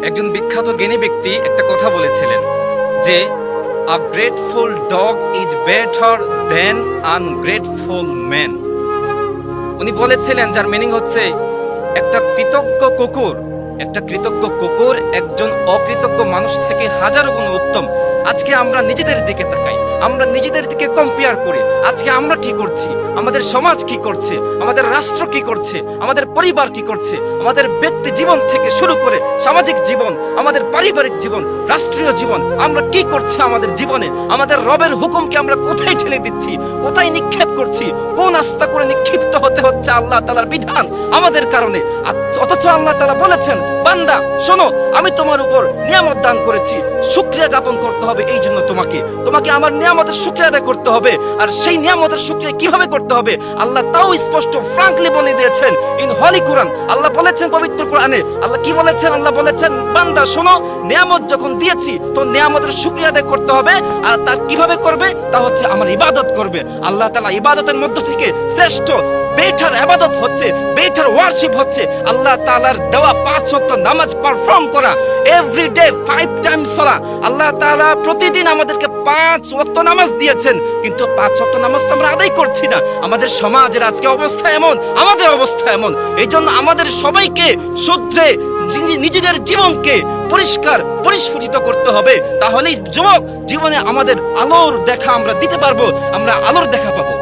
একজন বিখ্যাত জ্ঞানী ব্যক্তি একটা কথা বলেছিলেন যে a grateful dog is better than ungrateful man. উনি বলেছিলেন, যার মিনিং হচ্ছে একটা কৃতজ্ঞ কুকুর একজন অকৃতজ্ঞ মানুষ থেকে হাজারো গুণ উত্তম। আজকে আমরা নিজেদের দিকে তাকাই, আমরা নিজেদের দিকে কম্পেয়ার করি। আজকে আমরা কি করছি, আমাদের সমাজ কি করছে, আমাদের রাষ্ট্র কি করছে, আমাদের পরিবার কি করছে, আমাদের ব্যক্তি জীবন থেকে শুরু করে সামাজিক জীবন, আমাদের পারিবারিক জীবন, রাষ্ট্রীয় জীবন, আমরা কি করছি আমাদের জীবনে, আমাদের রবের হুকুমকে আমরা কোথায় ঠেলে দিচ্ছি, কোথায় নিক্ষেপ করছি, কোন আস্থা করে নিক্ষিপ্ত হতে হচ্ছে আল্লাহ তাআলার বিধান আমাদের কারণে। অথচ আল্লাহ তাআলা বলেছেন, বান্দা শোনো, আমি তোমার উপর নিয়ামত দান করেছি, শুকরিয়া জ্ঞাপন করতে হবে। এই জন্য তোমাকে আমার নিয়ামতের শুকরিয়া আদায় করতে হবে। আর সেই নিয়ামতের শুকরিয়া কিভাবে করতে হবে আল্লাহ তাও স্পষ্ট ফ্রাঙ্কলি বলে দিয়েছেন ইন হলি কোরআন। আল্লাহ বলেছেন পবিত্র কোরআনে, আল্লাহ কি বলেছেন? আল্লাহ বলেছেন, বান্দা শোনো, নিয়ামত যখন দিয়েছি তো নিয়ামতের শুকরিয়া আদায় করতে হবে। আর তা কিভাবে করবে? তা হচ্ছে আমার ইবাদত করবে। আল্লাহ তাআলা ইবাদতের মধ্য থেকে শ্রেষ্ঠ বেটার ইবাদত হচ্ছে, বেটার ওয়ার্শিপ হচ্ছে আল্লাহ তাআলার দেওয়া 5 ওয়াক্ত নামাজ পারফর্ম করা। এভরিডে 5 টাইমস সালাত। আল্লাহ তাআলা প্রতিদিন আমাদেরকে 5 ওয়াক্ত নামাজ দিয়েছেন, কিন্তু 5 ওয়াক্ত নামাজ তো আমরা আদায় করছি না। আমাদের সমাজের আজকে অবস্থা এমন, আমাদের অবস্থা এমন। এই জন্য আমাদের সবাইকে শুধরে নিজেদের জীবনকে পরিস্ফুটিত করতে হবে। তাহলেই যুবক জীবনে আমাদের আলোর দেখা আমরা দিতে পারবো, আমরা আলোর দেখা পাবো।